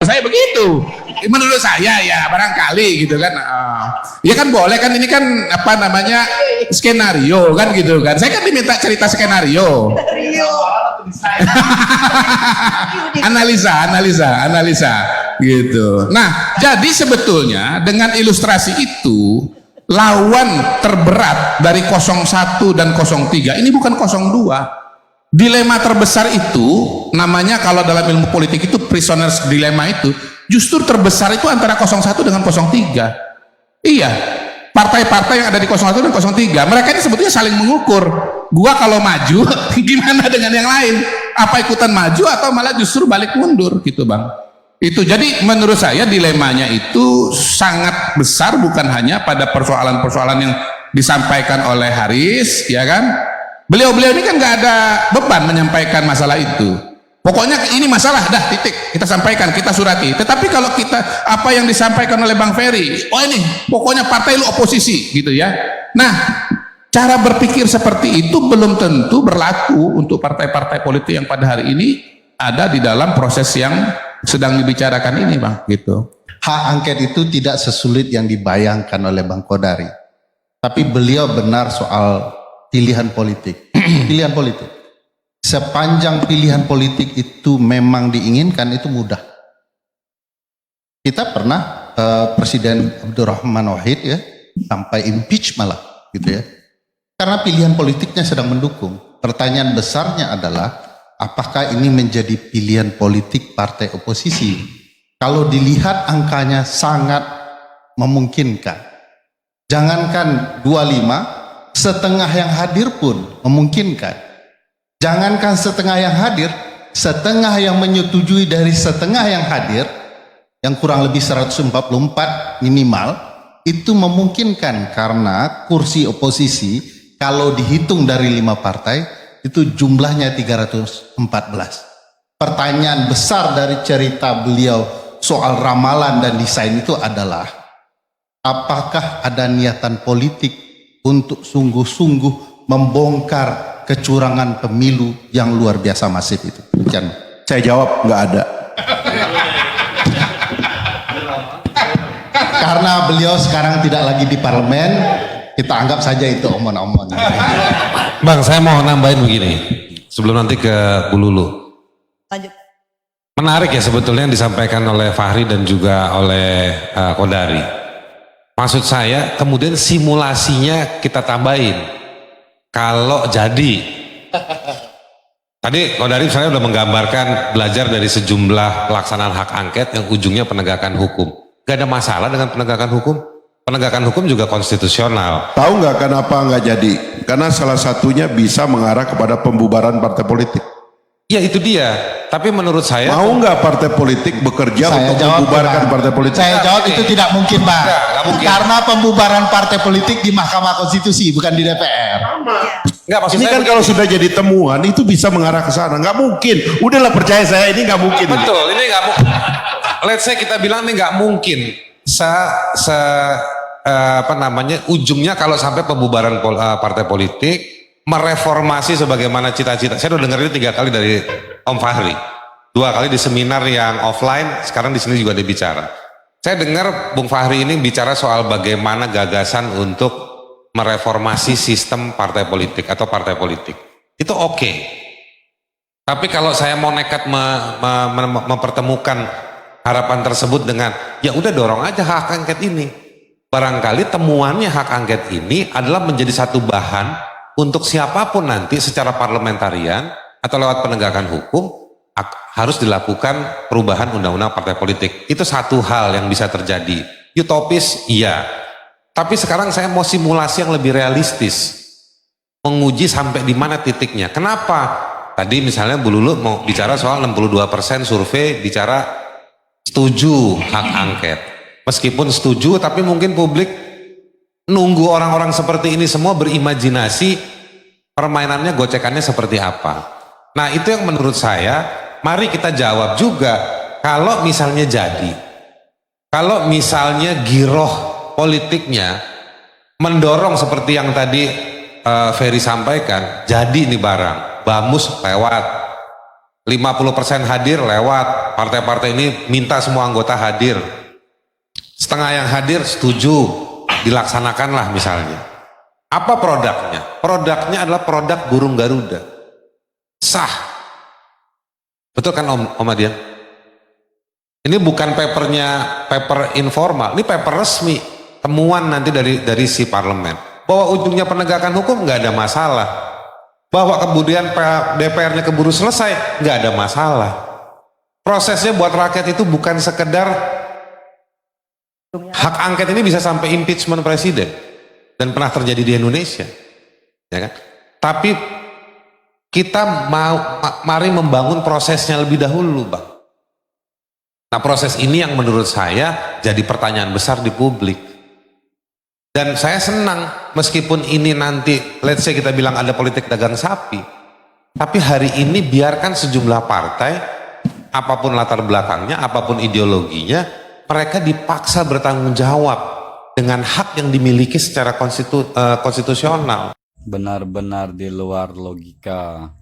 saya begitu. Menurut saya ya barangkali gitu kan. Ya kan boleh kan, ini kan apa namanya skenario kan gitu kan. Saya kan diminta cerita skenario. analisa gitu. Nah, jadi sebetulnya dengan ilustrasi itu lawan terberat dari 01 dan 03 ini bukan 02. Dilema terbesar itu namanya, kalau dalam ilmu politik itu prisoners dilema, itu justru terbesar itu antara 01 dengan 03. Iya, partai-partai yang ada di 01 dan 03 mereka ini sebetulnya saling mengukur, gua kalau maju gimana dengan yang lain, apa ikutan maju atau malah justru balik mundur gitu Bang. Itu jadi menurut saya dilemanya itu sangat besar, bukan hanya pada persoalan-persoalan yang disampaikan oleh Haris ya kan. Beliau ini kan nggak ada beban menyampaikan masalah itu. Pokoknya ini masalah, dah titik, kita sampaikan, kita surati. Tetapi kalau kita apa yang disampaikan oleh Bang Ferry, oh ini pokoknya partai lu oposisi gitu ya. Nah, cara berpikir seperti itu belum tentu berlaku untuk partai-partai politik yang pada hari ini ada di dalam proses yang sedang dibicarakan ini Bang gitu. Hak angket itu tidak sesulit yang dibayangkan oleh Bang Kodari. Tapi beliau benar soal pilihan politik. Pilihan politik. Sepanjang pilihan politik itu memang diinginkan, itu mudah. Kita pernah Presiden Abdurrahman Wahid ya sampai impeach malah gitu ya. Karena pilihan politiknya sedang mendukung. Pertanyaan besarnya adalah apakah ini menjadi pilihan politik partai oposisi? Kalau dilihat angkanya sangat memungkinkan. Jangankan 25, setengah yang hadir pun memungkinkan. Jangankan setengah yang hadir, setengah yang menyetujui dari setengah yang hadir, yang kurang lebih 144 minimal, itu memungkinkan karena kursi oposisi kalau dihitung dari 5 partai itu jumlahnya 314. Pertanyaan besar dari cerita beliau soal ramalan dan desain itu adalah apakah ada niatan politik untuk sungguh-sungguh membongkar kecurangan pemilu yang luar biasa masif itu? Saya jawab nggak ada. Karena beliau sekarang tidak lagi di parlemen, kita anggap saja itu omong-omong. Bang, saya mau nambahin begini sebelum nanti ke Bu Lulu. Lanjut. Menarik ya sebetulnya yang disampaikan oleh Fahri dan juga oleh Kodari. Maksud saya kemudian simulasinya kita tambahin. Kalau jadi, tadi Kodari misalnya udah menggambarkan belajar dari sejumlah pelaksanaan hak angket yang ujungnya penegakan hukum. Gak ada masalah dengan penegakan hukum. Penegakan hukum juga konstitusional. Tahu nggak kenapa nggak jadi? Karena salah satunya bisa mengarah kepada pembubaran partai politik. Ya itu dia. Tapi menurut saya, mau nggak partai politik bekerja Saya untuk jawab, membubarkan Bang. partai politik? Saya jawab itu tidak mungkin Bang. Nggak mungkin. Karena pembubaran partai politik di Mahkamah Konstitusi, bukan di DPR. nggak maksud Ini saya kan kalau sudah jadi temuan itu bisa mengarah ke sana. Nggak mungkin. Udahlah percaya saya, ini nggak mungkin. betul, ini nggak mungkin. Let's say kita bilang ini nggak mungkin. Apa namanya, ujungnya kalau sampai pembubaran partai politik, mereformasi sebagaimana cita-cita. Saya udah dengar itu 3 kali dari Om Fahri, 2 kali di seminar yang offline, sekarang di sini juga ada bicara. Saya dengar Bung Fahri ini bicara soal bagaimana gagasan untuk mereformasi sistem partai politik atau partai politik. Itu oke. Tapi kalau saya mau nekat mempertemukan harapan tersebut dengan ya udah dorong aja hak angket ini. Barangkali temuannya hak angket ini adalah menjadi satu bahan untuk siapapun nanti secara parlementarian atau lewat penegakan hukum harus dilakukan perubahan undang-undang partai politik. Itu satu hal yang bisa terjadi. Utopis, iya. Tapi sekarang saya mau simulasi yang lebih realistis. Menguji sampai di mana titiknya. Kenapa? Tadi misalnya Bu Lulu mau bicara soal 62% survei bicara setuju hak angket. Meskipun setuju, tapi mungkin publik nunggu orang-orang seperti ini semua berimajinasi permainannya, gocekannya seperti apa. Nah itu yang menurut saya, mari kita jawab juga. Kalau misalnya jadi, kalau misalnya giroh politiknya mendorong seperti yang tadi Ferry sampaikan, jadi ini barang, bamus 50% hadir lewat, partai-partai ini minta semua anggota hadir. Setengah yang hadir setuju, dilaksanakanlah misalnya. Apa produknya? Produknya adalah produk burung Garuda. Sah. Betul kan Om Adian? Ini bukan paper informal, ini paper resmi. Temuan nanti dari si parlemen. Bahwa ujungnya penegakan hukum nggak ada masalah. Bahwa kemudian DPR-nya keburu selesai, nggak ada masalah. Prosesnya buat rakyat itu bukan sekedar hak angket ini bisa sampai impeachment presiden dan pernah terjadi di Indonesia, ya kan? Tapi kita mari membangun prosesnya lebih dahulu, Bang. Nah, proses ini yang menurut saya jadi pertanyaan besar di publik. Dan saya senang meskipun ini nanti let's say kita bilang ada politik dagang sapi, tapi hari ini biarkan sejumlah partai apapun latar belakangnya, apapun ideologinya, mereka dipaksa bertanggung jawab dengan hak yang dimiliki secara konstitusional. Benar-benar di luar logika.